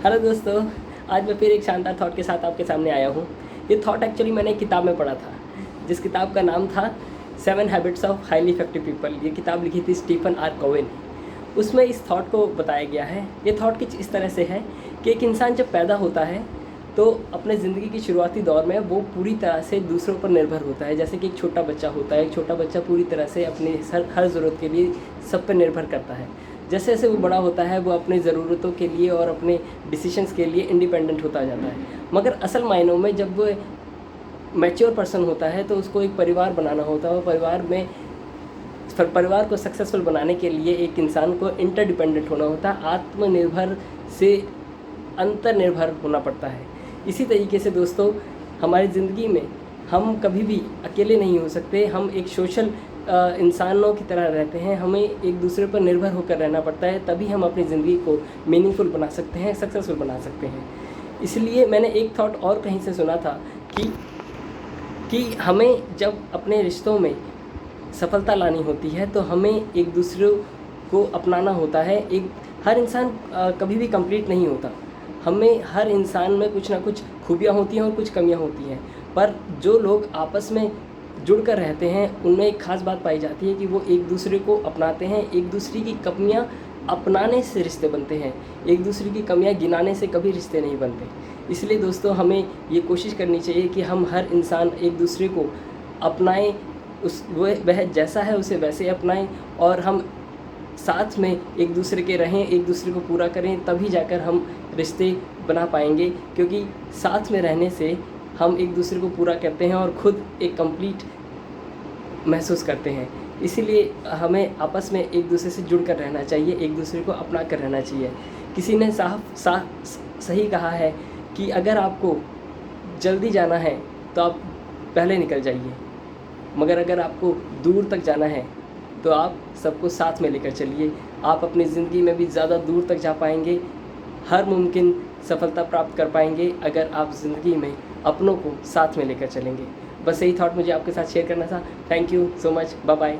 Hello दोस्तों, आज मैं फिर एक शानदार थॉट के साथ आपके सामने आया हूँ। ये थॉट एक्चुअली मैंने एक किताब में पढ़ा था, जिस किताब का नाम था 7 habits of highly effective people. ये किताब लिखी थी स्टीफन आर कोवेन। उसमें इस थॉट को बताया गया है। ये थॉट कुछ इस तरह से है कि एक इंसान जब पैदा होता है तो अपने ज़िंदगी की शुरुआती दौर में वो पूरी तरह से दूसरों पर निर्भर होता है। जैसे कि एक छोटा बच्चा होता है, एक छोटा बच्चा पूरी तरह से अपनी हर ज़रूरत के लिए सब पर निर्भर करता है। जैसे जैसे वो बड़ा होता है वो अपनी ज़रूरतों के लिए और अपने डिसीजंस के लिए इंडिपेंडेंट होता जाता है। मगर असल मायनों में जब वो मैच्योर पर्सन होता है तो उसको एक परिवार बनाना होता है। और परिवार को सक्सेसफुल बनाने के लिए एक इंसान को इंटरडिपेंडेंट होना होता है, आत्मनिर्भर से अंतर्निर्भर होना पड़ता है। इसी तरीके से दोस्तों, हमारी ज़िंदगी में हम कभी भी अकेले नहीं हो सकते। हम एक सोशल इंसानों की तरह रहते हैं। हमें एक दूसरे पर निर्भर होकर रहना पड़ता है, तभी हम अपनी ज़िंदगी को मीनिंगफुल बना सकते हैं, सक्सेसफुल बना सकते हैं। इसलिए मैंने एक थॉट और कहीं से सुना था कि हमें जब अपने रिश्तों में सफलता लानी होती है तो हमें एक दूसरे को अपनाना होता है। हर इंसान कभी भी कंप्लीट नहीं होता। हर इंसान में कुछ ना कुछ खूबियाँ होती हैं और कुछ कमियाँ होती हैं, पर जो लोग आपस में जुड़कर रहते हैं उनमें एक ख़ास बात पाई जाती है कि वो एक दूसरे को अपनाते हैं। एक दूसरे की कमियां अपनाने से रिश्ते बनते हैं, एक दूसरे की कमियां गिनाने से कभी रिश्ते नहीं बनते। इसलिए दोस्तों, हमें ये कोशिश करनी चाहिए कि हम हर इंसान एक दूसरे को अपनाएं, वह जैसा है उसे वैसे अपनाएं और हम साथ में एक दूसरे के रहें, एक दूसरे को पूरा करें, तभी जाकर हम रिश्ते बना पाएंगे। क्योंकि साथ में रहने से हम एक दूसरे को पूरा करते हैं और ख़ुद एक कंप्लीट महसूस करते हैं। इसीलिए हमें आपस में एक दूसरे से जुड़ कर रहना चाहिए, एक दूसरे को अपना कर रहना चाहिए। किसी ने सही कहा है कि अगर आपको जल्दी जाना है तो आप पहले निकल जाइए, मगर अगर आपको दूर तक जाना है तो आप सबको साथ में लेकर चलिए। आप अपनी ज़िंदगी में भी ज़्यादा दूर तक जा पाएंगे, हर मुमकिन सफलता प्राप्त कर पाएंगे अगर आप ज़िंदगी में अपनों को साथ में लेकर चलेंगे। बस यही थॉट मुझे आपके साथ शेयर करना था। Thank you so much. Bye bye.